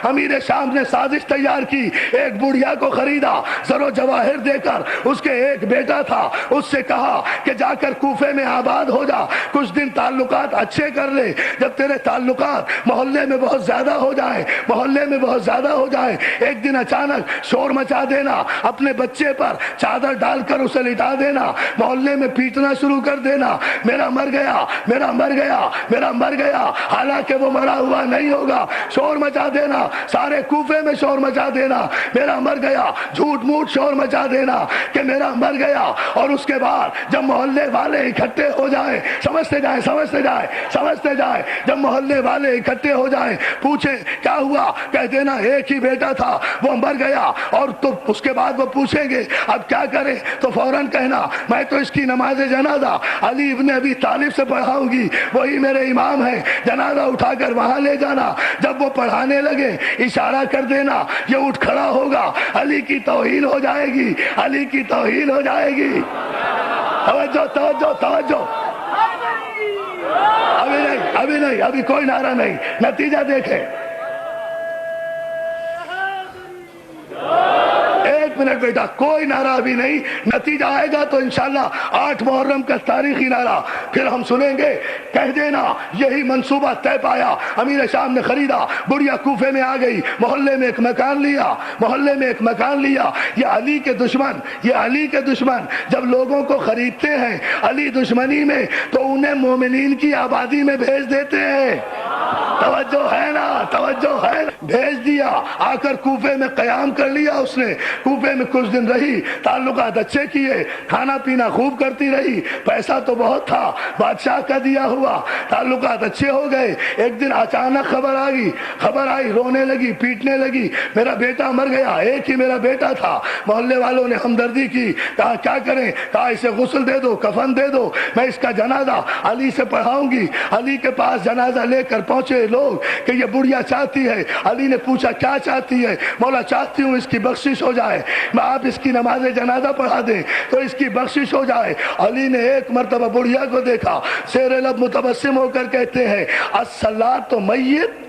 امیر شام نے سازش تیار کی، ایک بڑھیا کو خریدا، زر و جواہر دے کر، اس کے ایک بیٹا تھا، اس سے کہا کہ جا کر کوفے میں آباد ہو جا، کچھ دن تعلقات اچھے کر لے، جب تیرے تعلقات محلے میں بہت زیادہ ہو جائیں، محلے میں بہت زیادہ ہو جائیں، ایک دن اچانک شور مچا دینا، اپنے بچے پر چادر ڈال کر اسے لٹا دینا، محلے میں پیٹنا شروع کر دینا، میرا مر گیا، میرا مر گیا، میرا مر گیا، حالانکہ وہ مرا ہوا نہیں ہوگا، شور مچا دینا، سارے کوفے میں شور مچا دینا، میرا مر گیا، جھوٹ موٹ شور مچا دینا کہ میرا مر گیا، اور اس کے بعد جب محلے والے اکٹھے ہو جائیں، سمجھتے جائیں سمجھتے جائیں سمجھتے جائیں، جب محلے والے اکٹھے ہو جائیں، پوچھیں کیا ہوا، کہہ دینا ایک ہی بیٹا تھا وہ مر گیا، اور تو اس کے بعد وہ پوچھیں گے اب کیا کریں، تو فوراً کہنا میں تو اس کی نماز جنازہ علی ابن ابی طالب سے پڑھاؤں گی، وہی میرے امام ہیں، جنازہ اٹھا کر وہاں لے جانا، جب وہ پڑھانے لگے اشارہ کر دینا، یہ اٹھ کھڑا ہوگا، علی کی توہین ہو جائے گی، علی کی توہین ہو جائے گی۔ توجہ توجہ توجہ، ابھی نہیں، ابھی کوئی نعرہ نہیں، نتیجہ دیکھیں، ایک منٹ بیٹا، کوئی نعرہ ابھی نہیں، نتیجہ آئے گا تو انشاءاللہ 8 محرم کا تاریخی نعرہ پھر ہم سنیں گے، کہہ دینا یہی منصوبہ طے پایا، امیر شام نے خریدا، بڑھیا کوفے میں آ گئی، محلے میں ایک مکان لیا، محلے میں ایک مکان لیا، یہ علی کے دشمن، یہ علی کے دشمن جب لوگوں کو خریدتے ہیں علی دشمنی میں تو انہیں مومنین کی آبادی میں بھیج دیتے ہیں، توجہ ہے نا، توجہ ہے نا، بھیج دیا، آ کر کوفے میں قیام کر لیا، اس نے کوفے میں کچھ دن رہی، تعلقات اچھے کیے، کھانا پینا خوب کرتی رہی، پیسہ تو بہت تھا بادشاہ کا دیا ہوا، تعلقات اچھے ہو گئے، ایک دن اچانک خبر آئی، رونے لگی، پیٹنے لگی، میرا بیٹا مر گیا، ایک ہی میرا بیٹا تھا، محلے والوں نے ہمدردی کی، کہا کیا کریں، کہا اسے غسل دے دو، کفن دے دو، میں اس کا جنازہ علی سے پڑھاؤں گی، علی کے پاس جنازہ لے کر پہنچے لوگ کہ یہ بڑھیا چاہتی ہے، علی نے پوچھا کیا چاہتی ہے، مولا چاہتی ہوں اس کی بخشش ہو جائے، میں آپ اس کی نماز جنازہ پڑھا دیں تو اس کی بخشش ہو جائے، علی نے ایک مرتبہ بڑھیا کو دیکھا، زیر لب متبسم ہو کر کہتے ہیں الصلاۃ میت،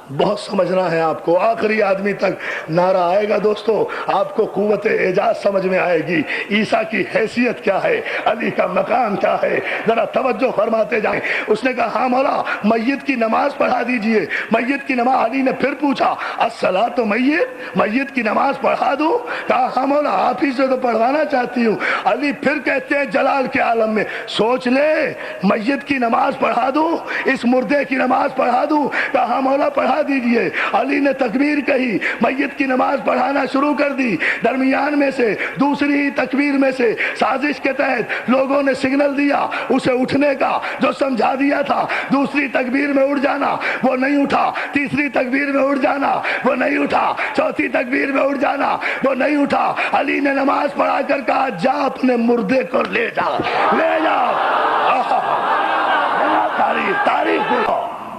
بہت سمجھنا ہے آپ کو، آخری آدمی تک نعرہ آئے گا دوستو، آپ کو قوت اعجاز سمجھ میں آئے گی، عیسیٰ کی حیثیت کیا ہے، علی کا مقام کیا ہے، ذرا توجہ فرماتے جائیں۔ اس نے کہا ہاں مولا میت کی نماز پڑھا دیجئے، میت کی نماز، علی نے پھر پوچھا الصلاۃ میت، میت کی نماز پڑھا دوں، کہا ہاں مولا آپ ہی سے تو پڑھوانا چاہتی ہوں، علی پھر کہتے ہیں جلال کے عالم میں سوچ لے، میت کی نماز پڑھا دوں، اس مردے کی نماز پڑھا دوں، کہا ہاں مولا پڑھا دیجئے، علی نے تکبیر کہی، میت کی نماز پڑھانا شروع کر دی، درمیان میں سے دوسری ہی تکبیر میں سے سازش کے تحت لوگوں نے سگنل دیا اسے اٹھنے کا، جو سمجھا دیا تھا دوسری تکبیر میں اٹھ جانا، وہ نہیں اٹھا، تیسری تکبیر میں اٹھ جانا، وہ نہیں اٹھا، چوتھی تکبیر میں اٹھ جانا، وہ نہیں اٹھا، علی نے نماز پڑھا کر کہا جا اپنے مردے کو لے جا، لے جا، تاریخ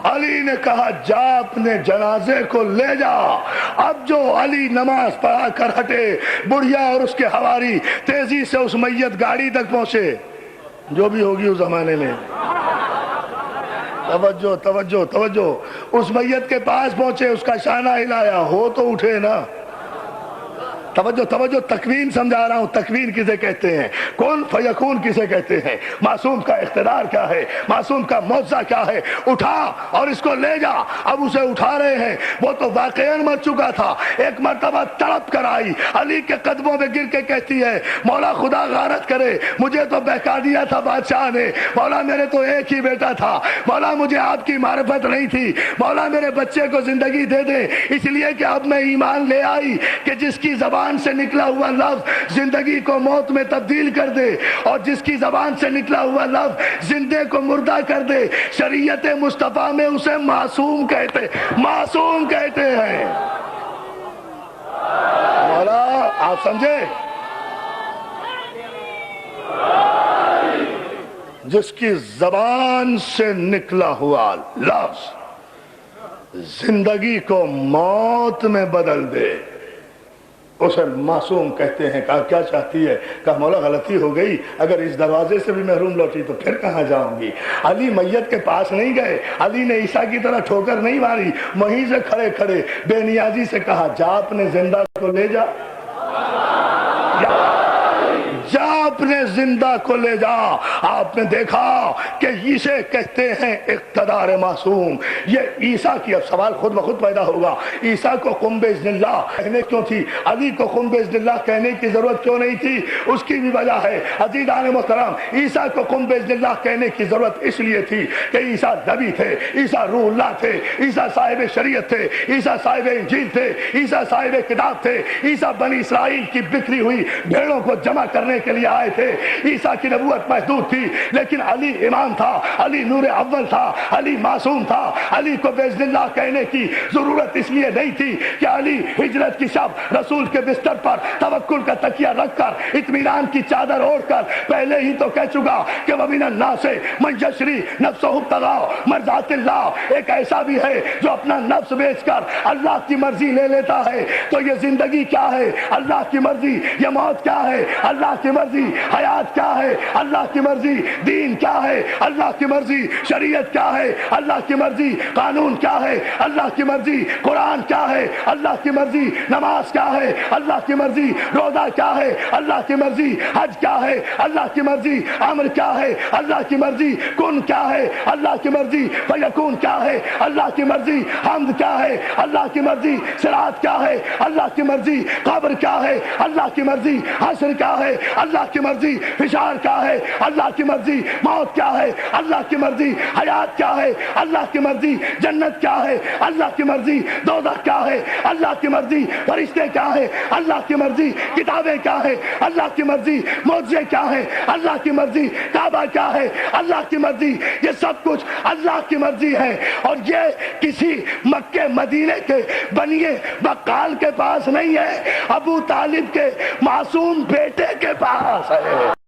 علی نے کہا جا اپنے جنازے کو لے جا۔ اب جو علی نماز پڑھا کر ہٹے، بڑھیا اور اس کے حواری تیزی سے اس میت گاڑی تک پہنچے، جو بھی ہوگی اس زمانے میں، توجہ توجہ توجہ، اس میت کے پاس پہنچے، اس کا شانہ ہلایا، ہو تو اٹھے نا، توجہ توجہ، تکوین سمجھا رہا ہوں، تکوین کسے کہتے ہیں، کون فیکون کسے کہتے ہیں، معصوم کا اقتدار کیا ہے، معصوم کا معجزہ کیا ہے، اٹھا اور اس کو لے جا۔ اب اسے اٹھا رہے ہیں، وہ تو واقعاً مر چکا تھا، ایک مرتبہ تڑپ کر آئی، علی کے قدموں میں گر کے کہتی ہے مولا خدا غارت کرے، مجھے تو بہکا دیا تھا بادشاہ نے، مولا میرے تو ایک ہی بیٹا تھا، مولا مجھے آپ کی معرفت نہیں تھی، مولا میرے بچے کو زندگی دے دے، اس لیے کہ اب میں ایمان لے آئی کہ جس کی زبان سے نکلا ہوا لفظ زندگی کو موت میں تبدیل کر دے، اور جس کی زبان سے نکلا ہوا لفظ زندے کو مردہ کر دے، شریعت مصطفیٰ میں اسے معصوم کہتے ہیں۔ مولا آپ سمجھے، جس کی زبان سے نکلا ہوا لفظ زندگی کو موت میں بدل دے، اسے معصوم کہتے ہیں. کہا کیا چاہتی ہے؟ کہا مولا غلطی ہو گئی، اگر اس دروازے سے بھی محروم لوٹی تو پھر کہاں جاؤں گی. علی میت کے پاس نہیں گئے، علی نے عیسیٰ کی طرح ٹھوکر نہیں ماری، وہیں سے کھڑے کھڑے بے نیازی سے کہا جا اپنے زندہ کو لے جا، جا اپنے زندہ کو لے جا. آپ نے دیکھا کہ اسے کہتے ہیں اقتدار معصوم. یہ عیسیٰ کی، اب سوال خود بخود پیدا ہوگا، عیسیٰ کو قم بإذن اللہ کہنے کیوں تھی، علی کو قم بإذن اللہ کہنے کی ضرورت کیوں نہیں تھی؟ اس کی بھی وجہ ہے عزیزان محترم. عیسیٰ کو قم بإذن اللہ کہنے کی ضرورت اس لیے تھی کہ عیسیٰ نبی تھے، عیسیٰ روح اللہ تھے، عیسیٰ صاحب شریعت تھے، عیسیٰ صاحب انجیل تھے، عیسیٰ صاحب کتاب تھے، عیسیٰ بنی اسرائیل کی بکھری ہوئی بھیڑوں کو جمع کرنے کے لیے آئے تھے. عیسیٰ کی نبوت محدود تھی، لیکن علی امام تھا، علی نور اول تھا، علی معصوم تھا. علی کو بإذن اللہ کہنے کی ضرورت اس لیے نہیں تھی کہ علی ہجرت کی شب رسول کے بستر پر توکل کا تکیہ رکھ کر اطمینان کی چادر اوڑھ کر پہلے ہی تو کہہ چکا کہ وَمِنَ النَّاسِ مَن يَشْرِي نَفْسَهُ ابْتِغَاءَ مَرْضَاتِ اللَّهِ. ایک ایسا بھی ہے جو اپنا نفس بیچ کر اللہ کی مرضی لے لیتا ہے. تو یہ زندگی کیا ہے؟ اللہ کی مرضی. یہ موت کیا ہے؟ اللہ کی مرضی. حیات کیا ہے؟ اللہ کی مرضی. دین کیا ہے؟ اللہ کی مرضی. شریعت کیا ہے؟ اللہ کی مرضی. قانون کیا ہے؟ اللہ کی مرضی. قرآن کیا ہے؟ اللہ کی مرضی. نماز کیا ہے؟ اللہ کی مرضی. روزہ کیا ہے؟ اللہ کی مرضی. حج کیا ہے؟ اللہ کی مرضی. امر کیا ہے؟ اللہ کی مرضی. کن کیا ہے؟ اللہ کی مرضی. فیکون کیا ہے؟ اللہ کی مرضی. حمد کیا ہے؟ اللہ کی مرضی. صراط کیا ہے؟ اللہ کی مرضی. قبر کیا ہے؟ اللہ کی مرضی. حشر کیا ہے؟ اللہ کی مرضی. فشار کیا ہے؟ اللہ کی مرضی. موت کیا ہے؟ اللہ کی مرضی. حیات کیا ہے؟ اللہ کی مرضی. جنت کیا ہے؟ اللہ کی مرضی. دوزخ کیا ہے؟ اللہ کی مرضی. فرشتے کیا ہے؟ اللہ کی مرضی. کتابیں کیا ہے؟ اللہ کی مرضی. معجزے کیا ہے؟ اللہ کی مرضی. کعبہ کیا ہے؟ اللہ کی مرضی. یہ سب کچھ اللہ کی مرضی ہے، اور یہ کسی مکے مدینے کے بنیے بقال کے پاس نہیں ہے، ابو طالب کے معصوم بیٹے کے پاس ہے.